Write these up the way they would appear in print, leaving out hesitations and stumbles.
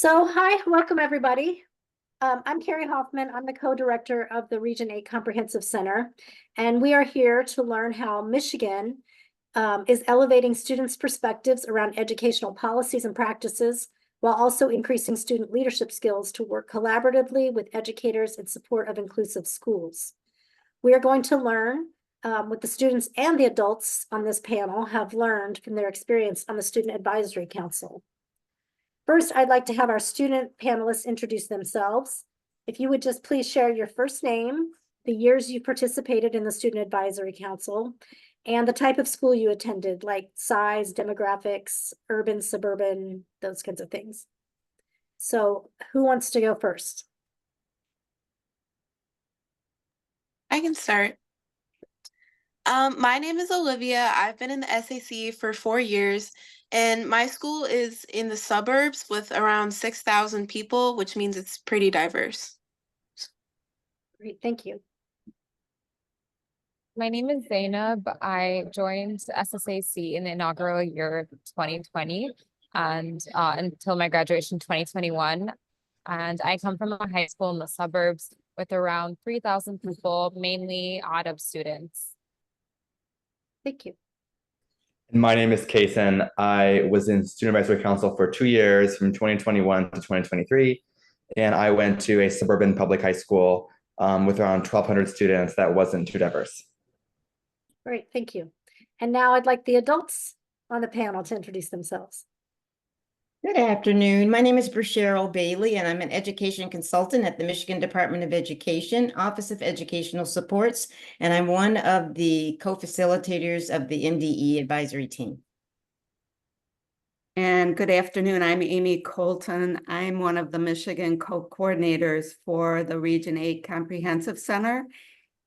Hi, welcome everybody. I'm Carrie Hoffman. I'm the co-director of the Region 8 Comprehensive Center, and we are here to learn how Michigan is elevating students' perspectives around educational policies and practices, while also increasing student leadership skills to work collaboratively with educators in support of inclusive schools. We are going to learn what the students and the adults on this panel have learned from their experience on the Student Advisory Council. First, I'd like to have our student panelists introduce themselves. If you would just please share your first name, the years you participated in the Student Advisory Council, and the type of school you attended, like size, demographics, urban, suburban, those kinds of things. So who wants to go first? I can start. My name is Olivia. I've been in the SAC for 4 years, and my school is in the suburbs with around 6,000 people, which means it's pretty diverse. Great, thank you. My name is Zainab. I joined SSAC in the inaugural year of 2020 and until my graduation 2021. And I come from a high school in the suburbs with around 3,000 people, mainly ADAB students. Thank you. My name is Kason. I was in Student Advisory Council for 2 years from 2021 to 2023. And I went to a suburban public high school with around 1,200 students that wasn't too diverse. Great, thank you. And now I'd like the adults on the panel to introduce themselves. Good afternoon. My name is Cheryl Bailey, and I'm an education consultant at the Michigan Department of Education, Office of Educational Supports, and I'm one of the co-facilitators of the MDE advisory team. And good afternoon. I'm Amy Colton. I'm one of the Michigan co-coordinators for the Region 8 Comprehensive Center.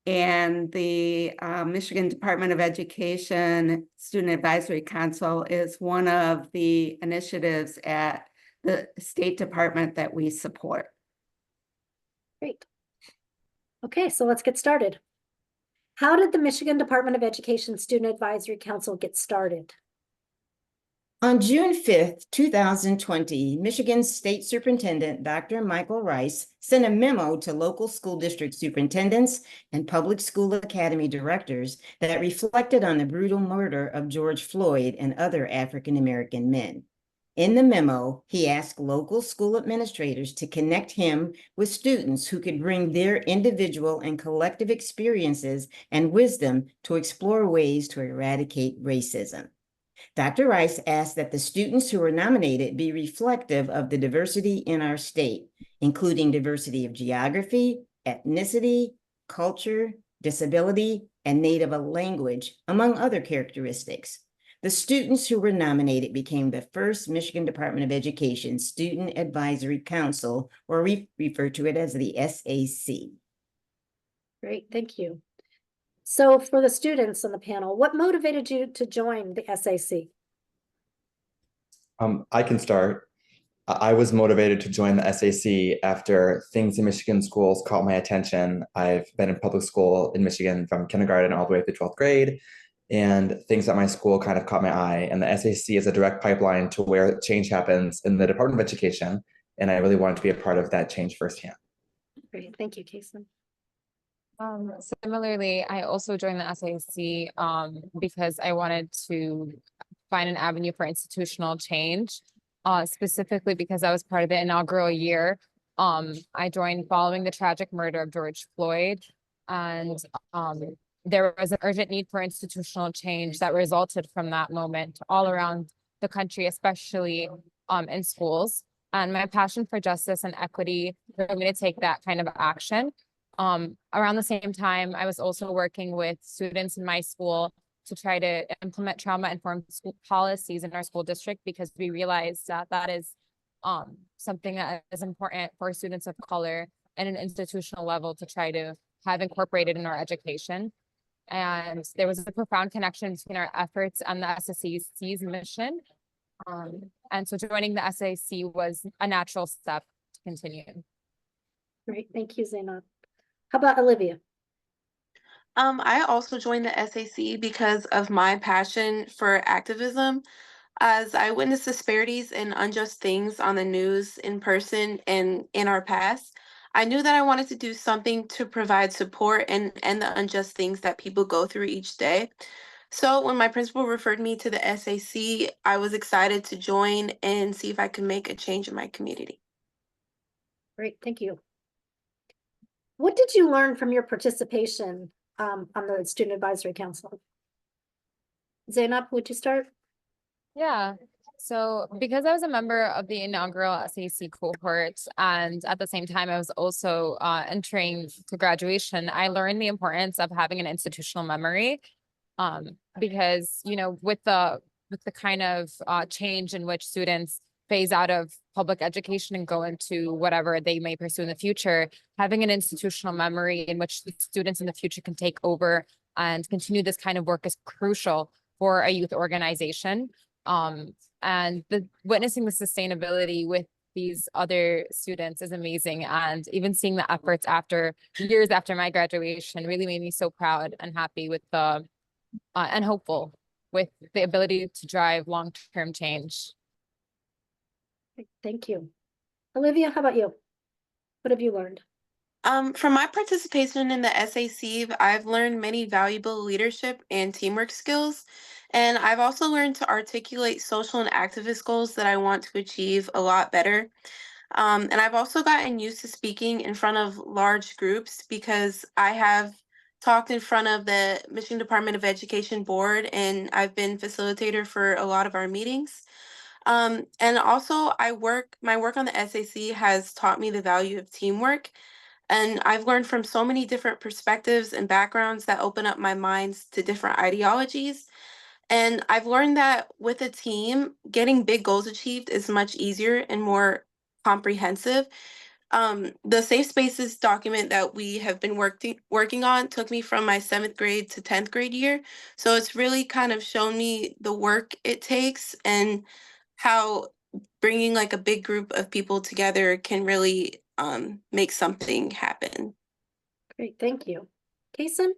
And the Michigan Department of Education Student Advisory Council is one of the initiatives at the State Department that we support. Great. Okay, so let's get started. How did the Michigan Department of Education Student Advisory Council get started? On June 5th, 2020, Michigan State Superintendent Dr. Michael Rice sent a memo to local school district superintendents and public school academy directors that reflected on the brutal murder of George Floyd and other African-American men. In the memo, he asked local school administrators to connect him with students who could bring their individual and collective experiences and wisdom to explore ways to eradicate racism. Dr. Rice asked that the students who were nominated be reflective of the diversity in our state, including diversity of geography, ethnicity, culture, disability, and native language, among other characteristics. The students who were nominated became the first Michigan Department of Education Student Advisory Council, or we refer to it as the SAC. Great, thank you. So for the students on the panel, what motivated you to join the SAC? I can start. I was motivated to join the SAC after things in Michigan schools caught my attention. I've been in public school in Michigan from kindergarten all the way through 12th grade, and things at my school kind of caught my eye. And the SAC is a direct pipeline to where change happens in the Department of Education, and I really wanted to be a part of that change firsthand. Great, thank you, Kason. Similarly, I also joined the SAC because I wanted to find an avenue for institutional change, specifically because I was part of the inaugural year. I joined following the tragic murder of George Floyd, and there was an urgent need for institutional change that resulted from that moment all around the country, especially in schools. And my passion for justice and equity drove me to take that kind of action. Around the same time, I was also working with students in my school to try to implement trauma-informed school policies in our school district, because we realized that that is something that is important for students of color at an institutional level to try to have incorporated in our education. And there was a profound connection between our efforts and the SSAC's mission. And so joining the SAC was a natural step to continue. Great, thank you, Zainab. How about Olivia? I also joined the SAC because of my passion for activism. As I witnessed disparities and unjust things on the news in person and in our past, I knew that I wanted to do something to provide support and end the unjust things that people go through each day. So when my principal referred me to the SAC, I was excited to join and see if I could make a change in my community. Great, thank you. What did you learn from your participation on the Student Advisory Council? Zainab, would you start? Yeah. So because I was a member of the inaugural SAC cohort, and at the same time I was also entering to graduation, I learned the importance of having an institutional memory. Because with the kind of change in which students phase out of public education and go into whatever they may pursue in the future, having an institutional memory in which the students in the future can take over and continue this kind of work is crucial for a youth organization. And witnessing the sustainability with these other students is amazing. And even seeing the efforts after years after my graduation really made me so proud and happy with and hopeful with the ability to drive long-term change. Thank you. Olivia, how about you? What have you learned? From my participation in the SAC, I've learned many valuable leadership and teamwork skills, and I've also learned to articulate social and activist goals that I want to achieve a lot better. And I've also gotten used to speaking in front of large groups because I have talked in front of the Michigan Department of Education board, and I've been facilitator for a lot of our meetings. And also my work on the SAC has taught me the value of teamwork. And I've learned from so many different perspectives and backgrounds that open up my minds to different ideologies. And I've learned that with a team, getting big goals achieved is much easier and more comprehensive. The Safe Spaces document that we have been working on took me from my 7th grade to 10th grade year. So it's really kind of shown me the work it takes and how bringing like a big group of people together can really make something happen. Great, thank you. Kason?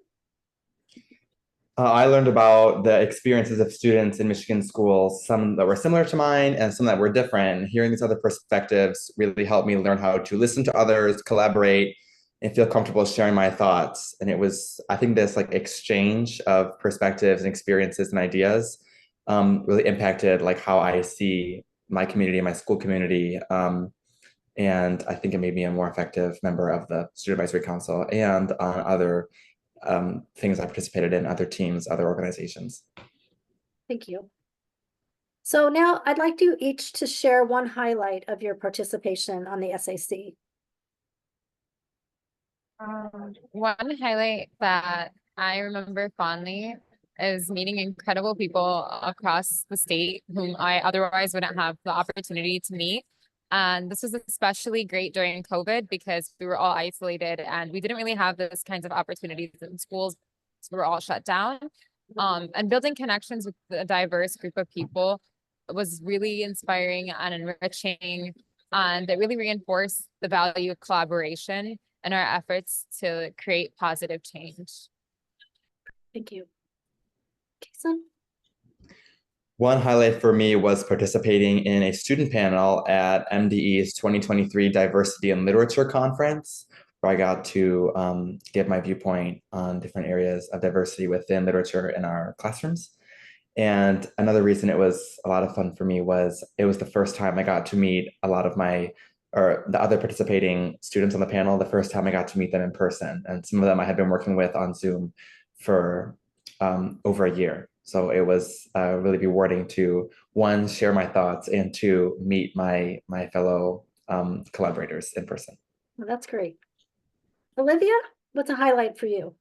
I learned about the experiences of students in Michigan schools, some that were similar to mine and some that were different. Hearing these other perspectives really helped me learn how to listen to others, collaborate, and feel comfortable sharing my thoughts. And it was, I think, this like exchange of perspectives and experiences and ideas really impacted like how I see my community, my school community. And I think it made me a more effective member of the Student Advisory Council and on other things I participated in, other teams, other organizations. Thank you. So now I'd like you each to share one highlight of your participation on the SAC. One highlight that I remember fondly is meeting incredible people across the state whom I otherwise wouldn't have the opportunity to meet. And this was especially great during COVID because we were all isolated and we didn't really have those kinds of opportunities in schools. So we were all shut down. And building connections with a diverse group of people was really inspiring and enriching. And it really reinforced the value of collaboration and our efforts to create positive change. Thank you. Kason? One highlight for me was participating in a student panel at MDE's 2023 Diversity and Literature Conference, where I got to give my viewpoint on different areas of diversity within literature in our classrooms. And another reason it was a lot of fun for me was it was the first time I got to meet a lot of the other participating students on the panel, the first time I got to meet them in person. And some of them I had been working with on Zoom for over a year. So it was really rewarding to, one, share my thoughts, and two, meet my fellow collaborators in person. Well, that's great. Olivia, what's a highlight for you?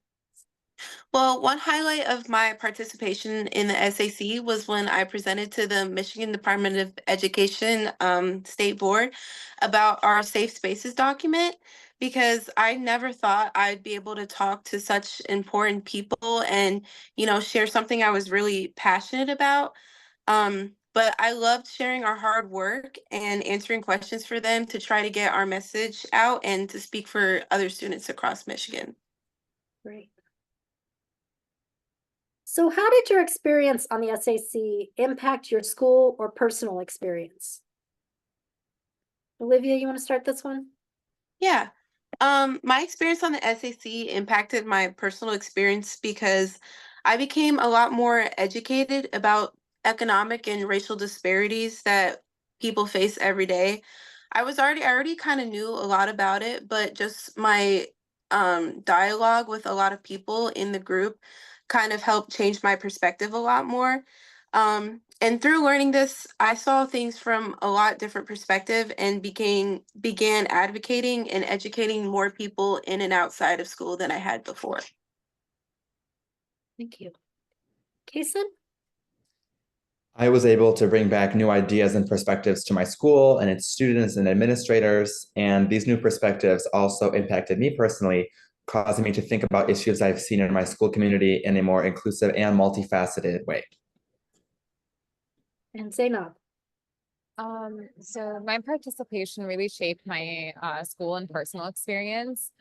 Well, one highlight of my participation in the SAC was when I presented to the Michigan Department of Education State Board about our Safe Spaces document, because I never thought I'd be able to talk to such important people and, share something I was really passionate about. But I loved sharing our hard work and answering questions for them to try to get our message out and to speak for other students across Michigan. Great. So how did your experience on the SAC impact your school or personal experience? Olivia, you want to start this one? Yeah. My experience on the SAC impacted my personal experience because I became a lot more educated about economic and racial disparities that people face every day. I already kind of knew a lot about it, but just my dialogue with a lot of people in the group kind of helped change my perspective a lot more. And through learning this, I saw things from a lot different perspective and began advocating and educating more people in and outside of school than I had before. Thank you. Kason? I was able to bring back new ideas and perspectives to my school and its students and administrators. And these new perspectives also impacted me personally, causing me to think about issues I've seen in my school community in a more inclusive and multifaceted way. And Zainab. So my participation really shaped my school and personal experience.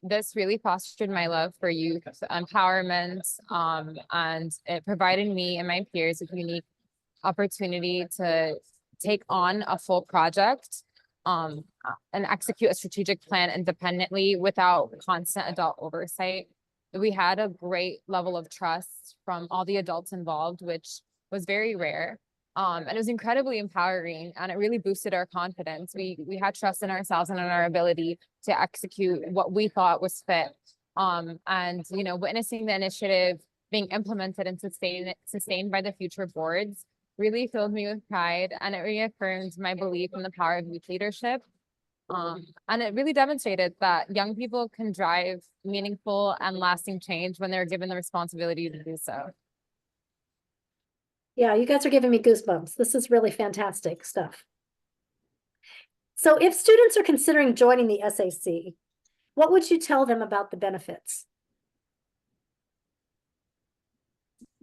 This really fostered my love for youth empowerment, and it provided me and my peers with unique opportunity to take on a full project and execute a strategic plan independently without constant adult oversight. We had a great level of trust from all the adults involved, which was very rare. And it was incredibly empowering, and it really boosted our confidence. We had trust in ourselves and in our ability to execute what we thought was fit. And witnessing the initiative being implemented and sustained by the future boards really filled me with pride, and it reaffirmed my belief in the power of youth leadership. And it really demonstrated that young people can drive meaningful and lasting change when they're given the responsibility to do so. Yeah, you guys are giving me goosebumps. This is really fantastic stuff. So if students are considering joining the SAC, what would you tell them about the benefits?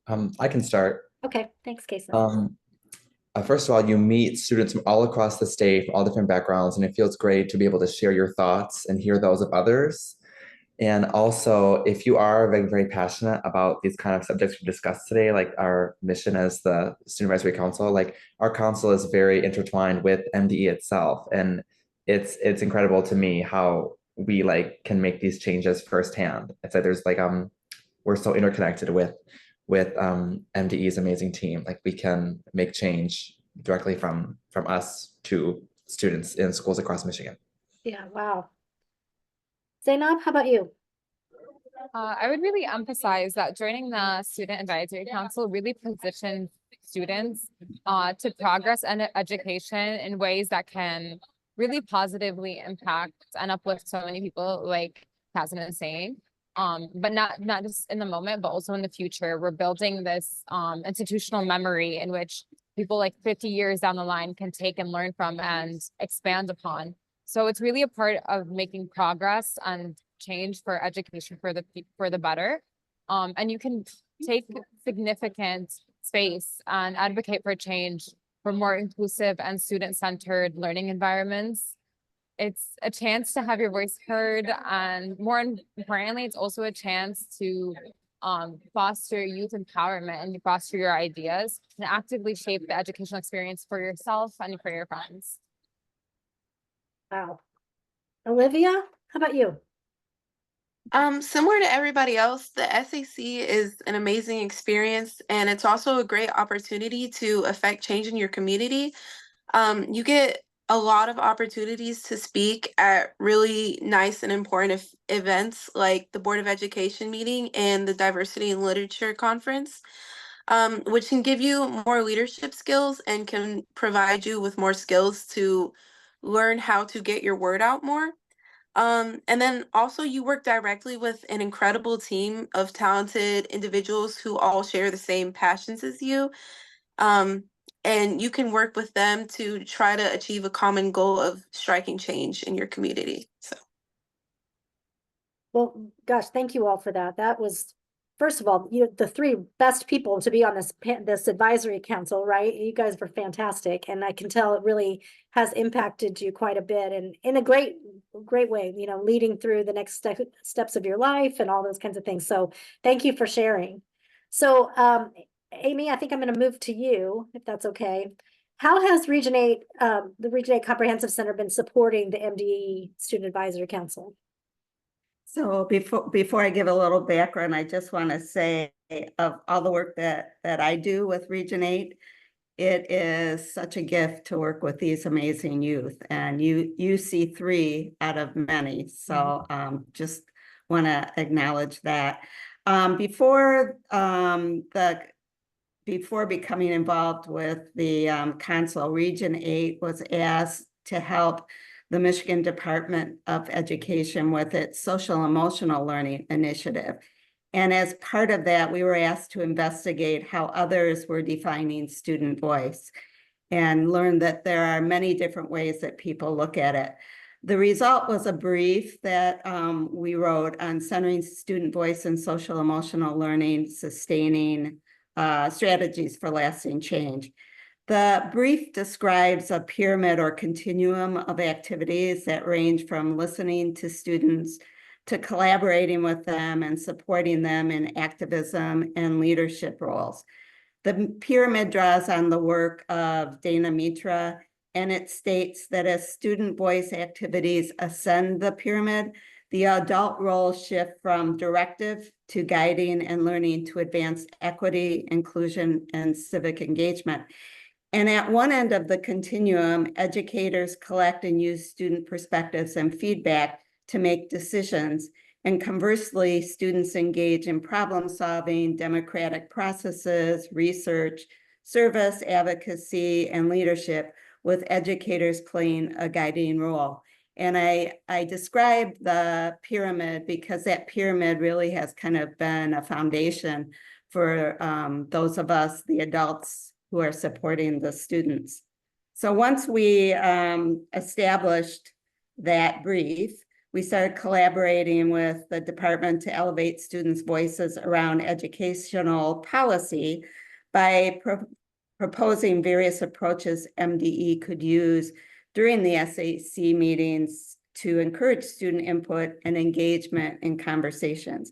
I can start. Okay, thanks, Kason. First of all, you meet students from all across the state, from all different backgrounds, and it feels great to be able to share your thoughts and hear those of others. And also, if you are very, very passionate about these kind of subjects we discussed today, like our mission as the Student Advisory Council, like our council is very intertwined with MDE itself. And it's incredible to me how we can make these changes firsthand. It's like there's we're so interconnected with MDE's amazing team. Like we can make change directly from us to students in schools across Michigan. Yeah, wow. Zainab, how about you? I would really emphasize that joining the Student Advisory Council really positions students to progress and education in ways that can really positively impact and uplift so many people, like Kasin is saying. But not just in the moment, but also in the future. We're building this institutional memory in which people like 50 years down the line can take and learn from and expand upon. So it's really a part of making progress and change for education for the better. And you can take significant space and advocate for change for more inclusive and student-centered learning environments. It's a chance to have your voice heard, and more importantly, it's also a chance to foster youth empowerment and foster your ideas and actively shape the educational experience for yourself and for your friends. Wow. Olivia, how about you? Similar to everybody else, the SAC is an amazing experience, and it's also a great opportunity to affect change in your community. You get a lot of opportunities to speak at really nice and important events like the Board of Education meeting and the Diversity in Literature Conference, which can give you more leadership skills and can provide you with more skills to learn how to get your word out more. And then also you work directly with an incredible team of talented individuals who all share the same passions as you. And you can work with them to try to achieve a common goal of striking change in your community. So, Well, gosh, thank you all for that. That was, first of all, the three best people to be on this advisory council, right? You guys were fantastic, and I can tell it really has impacted you quite a bit, and in a great way. Leading through the next steps of your life and all those kinds of things. So, thank you for sharing. So, Amy, I think I'm going to move to you, if that's okay. How has Region 8, the Region 8 Comprehensive Center been supporting the MDE Student Advisory Council? So before I give a little background, I just want to say of all the work that I do with Region 8, it is such a gift to work with these amazing youth, and you see 3 out of many. So just want to acknowledge that. Before becoming involved with the council, Region 8 was asked to help the Michigan Department of Education with its social emotional learning initiative. And as part of that, we were asked to investigate how others were defining student voice and learn that there are many different ways that people look at it. The result was a brief that we wrote on centering student voice and social emotional learning, sustaining strategies for lasting change. The brief describes a pyramid or continuum of activities that range from listening to students to collaborating with them and supporting them in activism and leadership roles. The pyramid draws on the work of Dana Mitra, and it states that as student voice activities ascend the pyramid, the adult roles shift from directive to guiding and learning to advance equity, inclusion, and civic engagement. And at one end of the continuum, educators collect and use student perspectives and feedback to make decisions. And conversely, students engage in problem solving, democratic processes, research, service, advocacy, and leadership, with educators playing a guiding role. And I described the pyramid because that pyramid really has kind of been a foundation for those of us, the adults, who are supporting the students. So once we established that brief, we started collaborating with the department to elevate students' voices around educational policy by proposing various approaches MDE could use during the SAC meetings to encourage student input and engagement in conversations.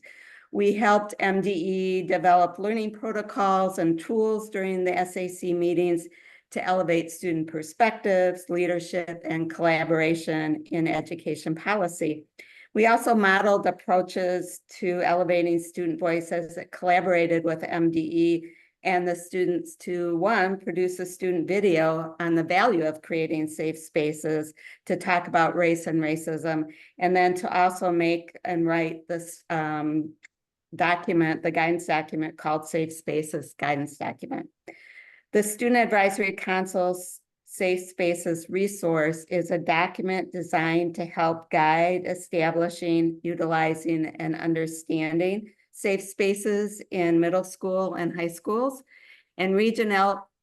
We helped MDE develop learning protocols and tools during the SAC meetings to elevate student perspectives, leadership, and collaboration in education policy. We also modeled approaches to elevating student voices that collaborated with MDE and the students to, one, produce a student video on the value of creating safe spaces to talk about race and racism, and then to also make and write this document, the guidance document called Safe Spaces Guidance Document. The Student Advisory Council's Safe Spaces resource is a document designed to help guide establishing, utilizing, and understanding safe spaces in middle school and high schools. And Region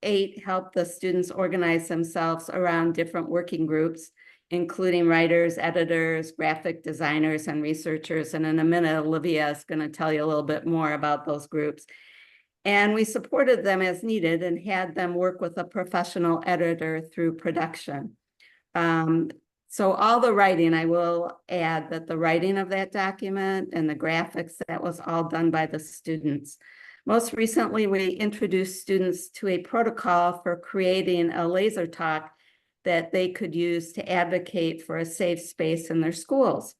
8 helped the students organize themselves around different working groups, including writers, editors, graphic designers, and researchers. And in a minute, Olivia is going to tell you a little bit more about those groups. And we supported them as needed and had them work with a professional editor through production. So all the writing, I will add that the writing of that document and the graphics, that was all done by the students. Most recently, we introduced students to a protocol for creating a laser talk that they could use to advocate for a safe space in their schools.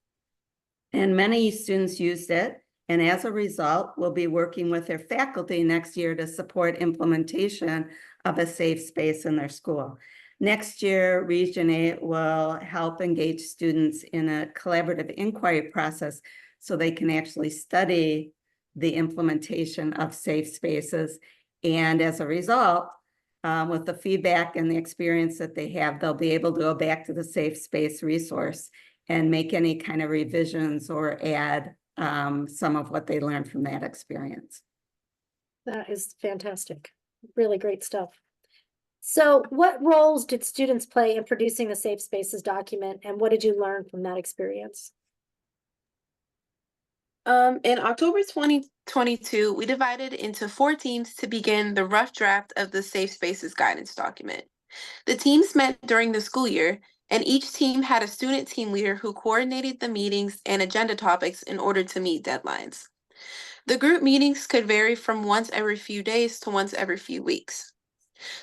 And many students used it, and as a result, will be working with their faculty next year to support implementation of a safe space in their school. Next year, Region 8 will help engage students in a collaborative inquiry process so they can actually study the implementation of safe spaces. And as a result, with the feedback and the experience that they have, they'll be able to go back to the safe space resource and make any kind of revisions or add some of what they learned from that experience. That is fantastic. Really great stuff. So what roles did students play in producing the Safe Spaces document, and what did you learn from that experience? In October 2022, we divided into 4 teams to begin the rough draft of the Safe Spaces guidance document. The teams met during the school year, and each team had a student team leader who coordinated the meetings and agenda topics in order to meet deadlines. The group meetings could vary from once every few days to once every few weeks.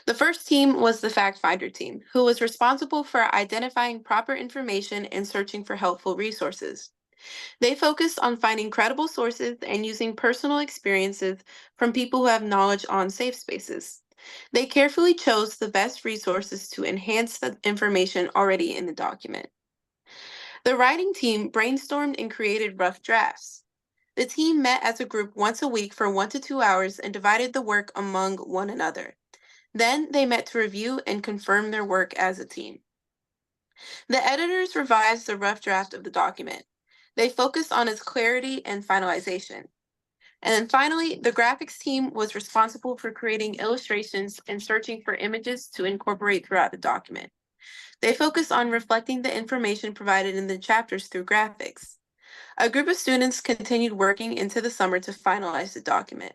The first team was the fact finder team, who was responsible for identifying proper information and searching for helpful resources. They focused on finding credible sources and using personal experiences from people who have knowledge on safe spaces. They carefully chose the best resources to enhance the information already in the document. The writing team brainstormed and created rough drafts. The team met as a group once a week for 1 to 2 hours and divided the work among one another. Then they met to review and confirm their work as a team. The editors revised the rough draft of the document. They focused on its clarity and finalization. And then finally, the graphics team was responsible for creating illustrations and searching for images to incorporate throughout the document. They focused on reflecting the information provided in the chapters through graphics. A group of students continued working into the summer to finalize the document.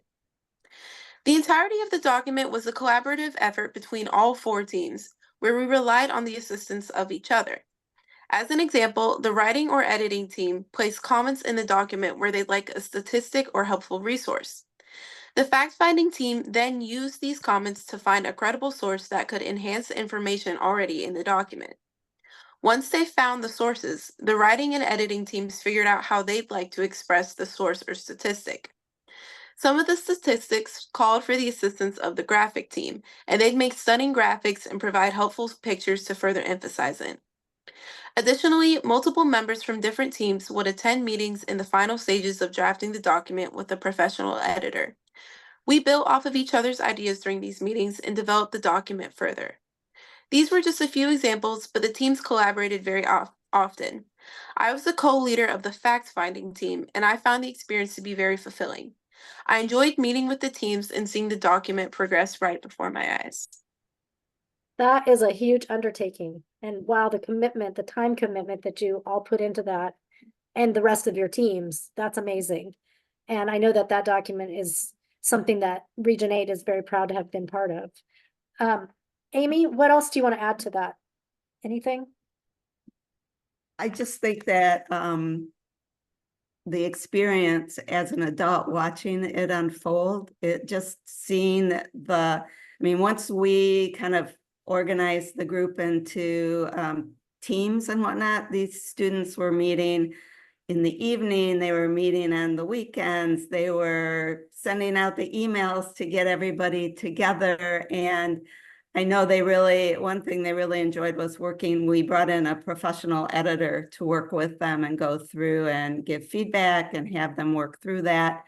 The entirety of the document was a collaborative effort between all 4 teams, where we relied on the assistance of each other. As an example, the writing or editing team placed comments in the document where they'd like a statistic or helpful resource. The fact-finding team then used these comments to find a credible source that could enhance the information already in the document. Once they found the sources, the writing and editing teams figured out how they'd like to express the source or statistic. Some of the statistics called for the assistance of the graphic team, and they'd make stunning graphics and provide helpful pictures to further emphasize it. Additionally, multiple members from different teams would attend meetings in the final stages of drafting the document with a professional editor. We built off of each other's ideas during these meetings and developed the document further. These were just a few examples, but the teams collaborated very often. I was the co-leader of the fact-finding team, and I found the experience to be very fulfilling. I enjoyed meeting with the teams and seeing the document progress right before my eyes. That is a huge undertaking. And wow, the commitment, the time commitment that you all put into that and the rest of your teams, that's amazing. And I know that that document is something that Region 8 is very proud to have been part of. Amy, what else do you want to add to that? Anything? I just think that the experience as an adult watching it unfold, it just seeing once we kind of organized the group into teams and whatnot, these students were meeting in the evening, they were meeting on the weekends, they were sending out the emails to get everybody together. And I know one thing they really enjoyed was working. We brought in a professional editor to work with them and go through and give feedback and have them work through that.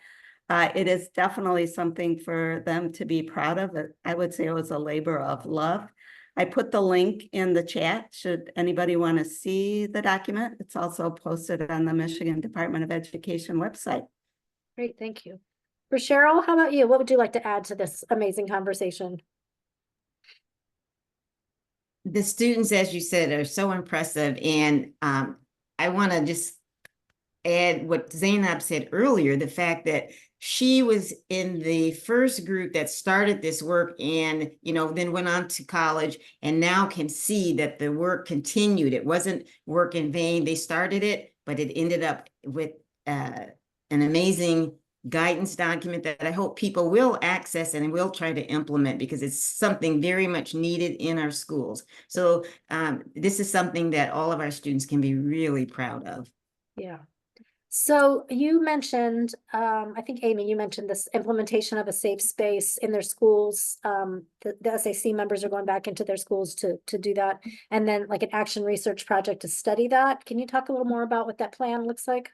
It is definitely something for them to be proud of. I would say it was a labor of love. I put the link in the chat should anybody want to see the document. It's also posted on the Michigan Department of Education website. Great, thank you. For Cheryl, how about you? What would you like to add to this amazing conversation? The students, as you said, are so impressive. And I want to just add what Zainab said earlier, the fact that she was in the first group that started this work and, then went on to college and now can see that the work continued. It wasn't work in vain. They started it, but it ended up with an amazing guidance document that I hope people will access and will try to implement because it's something very much needed in our schools. So this is something that all of our students can be really proud of. Yeah. So you mentioned, I think Amy, you mentioned this implementation of a safe space in their schools. The SAC members are going back into their schools to do that. And then like an action research project to study that. Can you talk a little more about what that plan looks like?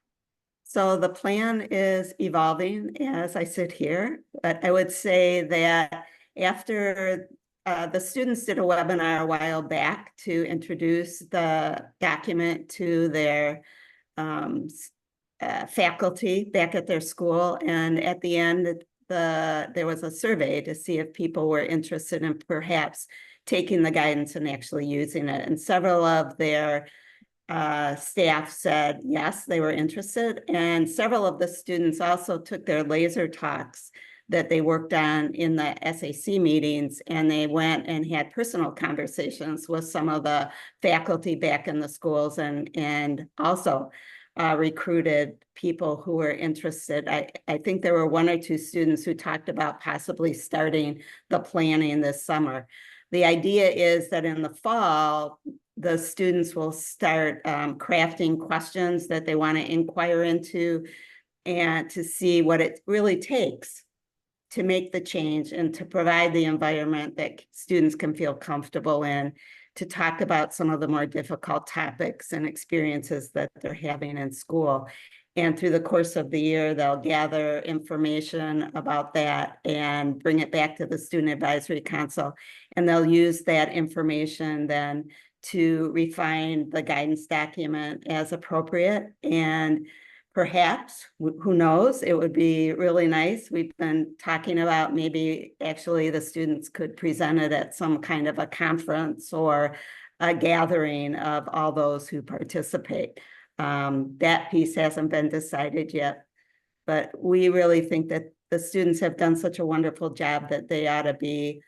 So the plan is evolving as I sit here, but I would say that after the students did a webinar a while back to introduce the document to their faculty back at their school. And at the end, there was a survey to see if people were interested in perhaps taking the guidance and actually using it. And several of their staff said yes, they were interested. And several of the students also took their laser talks that they worked on in the SAC meetings, and they went and had personal conversations with some of the faculty back in the schools and also recruited people who were interested. I think there were 1 or 2 students who talked about possibly starting the planning this summer. The idea is that in the fall, the students will start crafting questions that they want to inquire into and to see what it really takes to make the change and to provide the environment that students can feel comfortable in, to talk about some of the more difficult topics and experiences that they're having in school. And through the course of the year, they'll gather information about that and bring it back to the Student Advisory Council. And they'll use that information then to refine the guidance document as appropriate. And perhaps, who knows, it would be really nice. We've been talking about maybe actually the students could present it at some kind of a conference or a gathering of all those who participate. That piece hasn't been decided yet, but we really think that the students have done such a wonderful job that they ought to be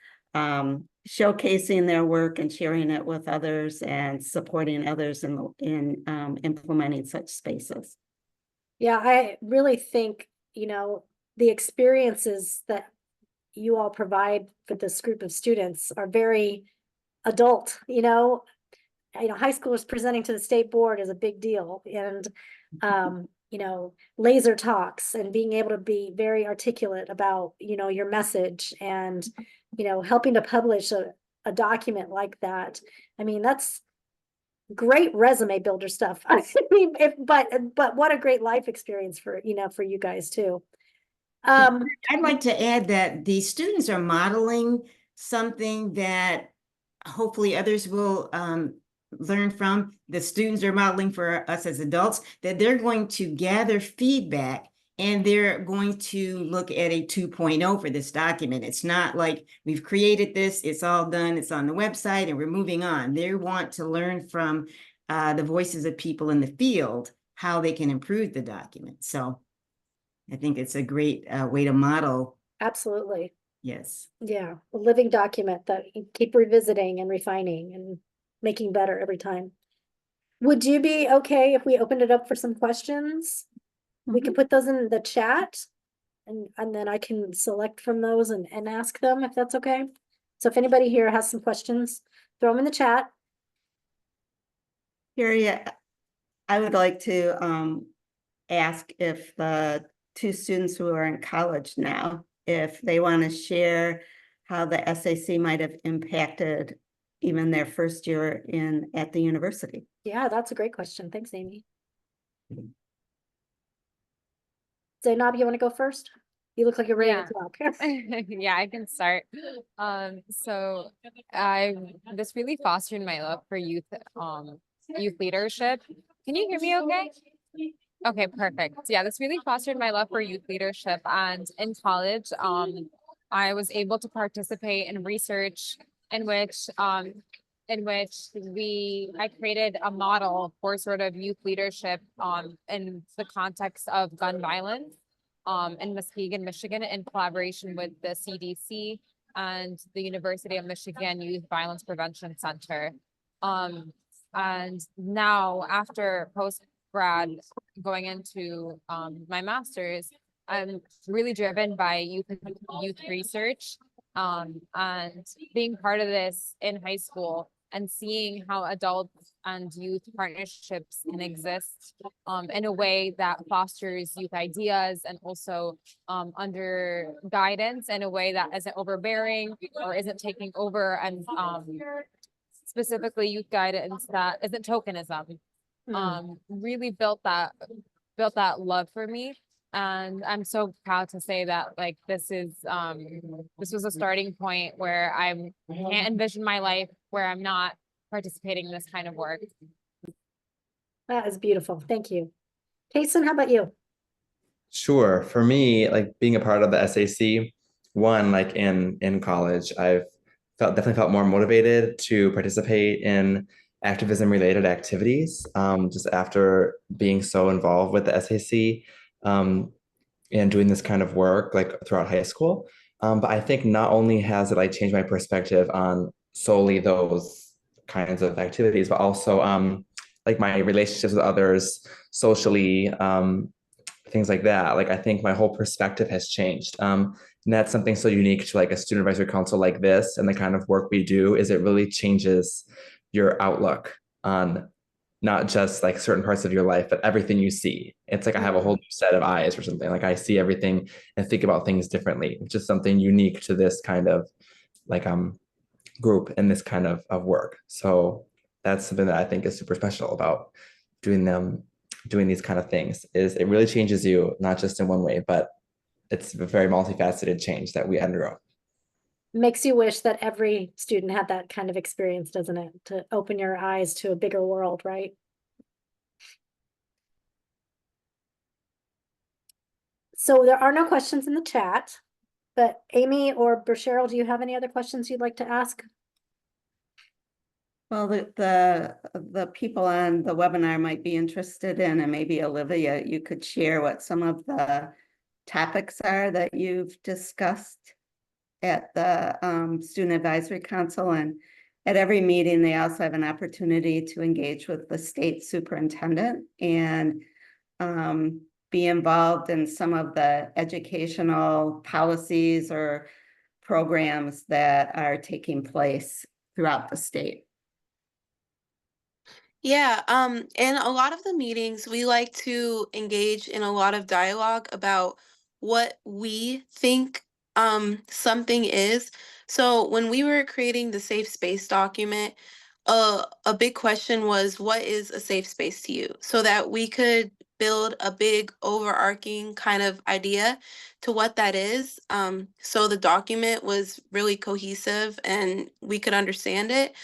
showcasing their work and sharing it with others and supporting others in implementing such spaces. Yeah, I really think, the experiences that you all provide for this group of students are very adult, high schoolers presenting to the state board is a big deal. And, laser talks and being able to be very articulate about, your message and, helping to publish a document like that. I mean, that's great resume builder stuff. I mean, but what a great life experience for you guys too. I'd like to add that the students are modeling something that hopefully others will learn from. The students are modeling for us as adults, that they're going to gather feedback and they're going to look at a 2.0 for this document. It's not like we've created this, it's all done, it's on the website, and we're moving on. They want to learn from the voices of people in the field, how they can improve the document. So I think it's a great way to model. Absolutely. Yes. Yeah, a living document that you keep revisiting and refining and making better every time. Would you be okay if we opened it up for some questions? We can put those in the chat and then I can select from those and ask them if that's okay. So if anybody here has some questions, throw them in the chat. Carrie, I would like to ask if the 2 students who are in college now, if they want to share how the SAC might have impacted even their first year at the university. Yeah, that's a great question. Thanks, Amy. Zainab, you want to go first? You look like you're ready to talk. Yeah, I can start. So this really fostered my love for youth leadership. Can you hear me okay? Okay, perfect. Yeah, this really fostered my love for youth leadership. And in college, I was able to participate in research in which I created a model for sort of youth leadership in the context of gun violence in Muskegon, Michigan, in collaboration with the CDC and the University of Michigan Youth Violence Prevention Center. And now after post-grad going into my master's, I'm really driven by youth research and being part of this in high school and seeing how adults and youth partnerships can exist in a way that fosters youth ideas and also under guidance in a way that isn't overbearing or isn't taking over, and specifically youth guidance that isn't tokenism. Really built that love for me. And I'm so proud to say that like this was a starting point where I can't envision my life where I'm not participating in this kind of work. That is beautiful. Thank you. Kason, how about you? Sure. For me, like being a part of the SAC, one, like in college, I've definitely felt more motivated to participate in activism related activities, just after being so involved with the SAC. And doing this kind of work like throughout high school. But I think not only has it like changed my perspective on solely those kinds of activities, but also like my relationships with others socially, things like that. Like I think my whole perspective has changed. And that's something so unique to like a student advisory council like this and the kind of work we do is it really changes your outlook on not just like certain parts of your life, but everything you see. It's like I have a whole new set of eyes or something. Like I see everything and think about things differently, which is something unique to this kind of like group and this kind of work. So that's something that I think is super special about doing these kind of things is it really changes you, not just in one way, but it's a very multifaceted change that we undergo. Makes you wish that every student had that kind of experience, doesn't it? To open your eyes to a bigger world, right? So there are no questions in the chat, but Amy or Cheryl, do you have any other questions you'd like to ask? Well, the people on the webinar might be interested in, and maybe Olivia, you could share what some of the topics are that you've discussed at the Student Advisory Council. And at every meeting, they also have an opportunity to engage with the state superintendent and be involved in some of the educational policies or programs that are taking place throughout the state. Yeah, in a lot of the meetings, we like to engage in a lot of dialogue about what we think something is. So when we were creating the safe space document, a big question was, what is a safe space to you? So that we could build a big overarching kind of idea to what that is. So the document was really cohesive and we could understand it.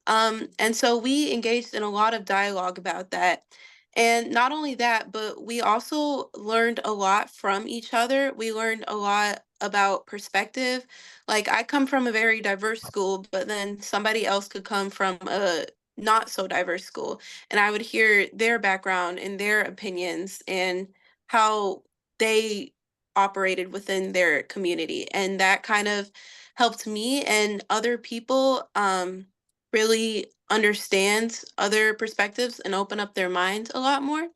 And so we engaged in a lot of dialogue about that. And not only that, but we also learned a lot from each other. We learned a lot about perspective. Like I come from a very diverse school, but then somebody else could come from a not so diverse school. And I would hear their background and their opinions and how they operated within their community. And that kind of helped me and other people really understand other perspectives and open up their minds a lot more.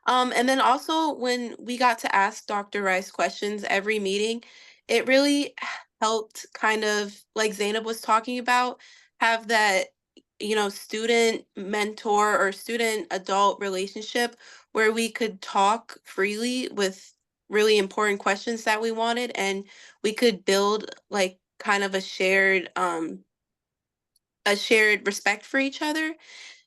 And then also when we got to ask Dr. Rice questions every meeting, it really helped kind of like Zainab was talking about, have that, student mentor or student adult relationship where we could talk freely with really important questions that we wanted and we could build like kind of a shared respect for each other.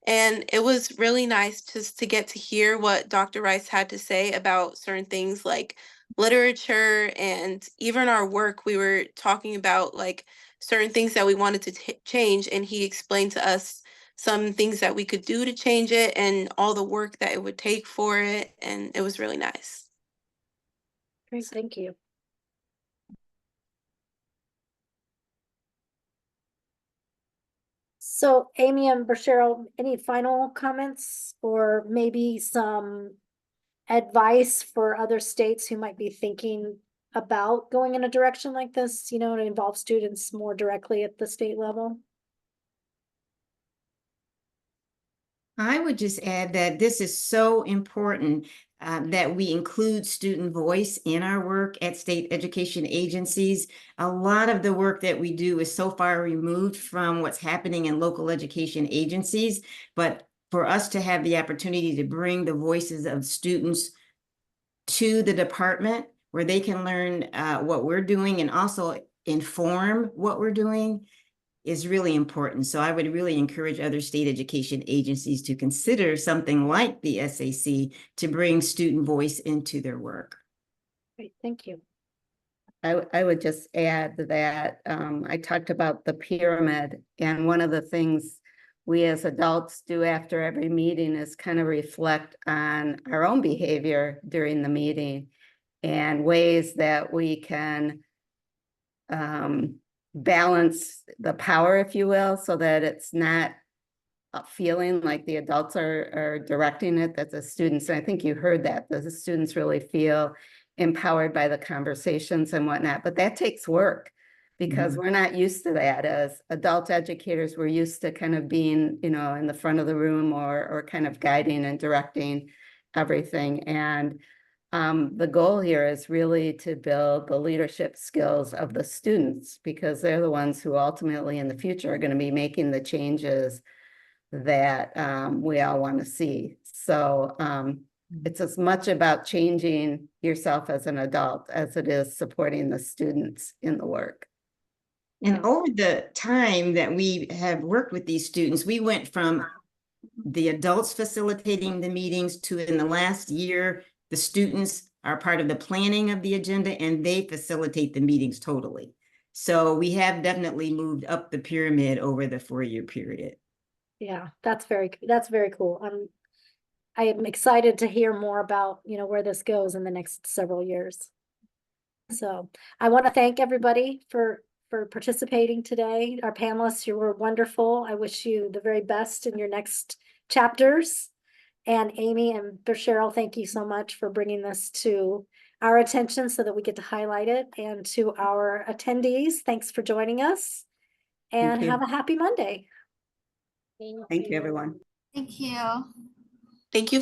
And it was really nice just to get to hear what Dr. Rice had to say about certain things like literature and even our work. We were talking about like certain things that we wanted to change, and he explained to us some things that we could do to change it and all the work that it would take for it. And it was really nice. Great, thank you. So Amy and Cheryl, any final comments or maybe some advice for other states who might be thinking about going in a direction like this, to involve students more directly at the state level? I would just add that this is so important that we include student voice in our work at state education agencies. A lot of the work that we do is so far removed from what's happening in local education agencies, but for us to have the opportunity to bring the voices of students to the department where they can learn what we're doing and also inform what we're doing is really important. So I would really encourage other state education agencies to consider something like the SAC to bring student voice into their work. Great, thank you. I would just add that I talked about the pyramid, and one of the things we as adults do after every meeting is kind of reflect on our own behavior during the meeting and ways that we can balance the power, if you will, so that it's not feeling like the adults are directing it, that the students, and I think you heard that the students really feel empowered by the conversations and whatnot, but that takes work. because we're not used to that as adult educators. We're used to kind of being, you know, in the front of the room or kind of guiding and directing everything. And the goal here is really to build the leadership skills of the students, because they're the ones who ultimately in the future are going to be making the changes that we all want to see. So it's as much about changing yourself as an adult as it is supporting the students in the work. And over the time that we have worked with these students, we went from the adults facilitating the meetings to, in the last year, the students are part of the planning of the agenda and they facilitate the meetings totally. So we have definitely moved up the pyramid over the 4-year period. Yeah, that's very cool. I am excited to hear more about, you know, where this goes in the next several years. So I want to thank everybody for participating today. Our panelists, you were wonderful. I wish you the very best in your next chapters. And Amy and Cheryl, thank you so much for bringing this to our attention so that we get to highlight it. And to our attendees, thanks for joining us. And you. have a happy Monday. Thank you, everyone. Thank you. Thank you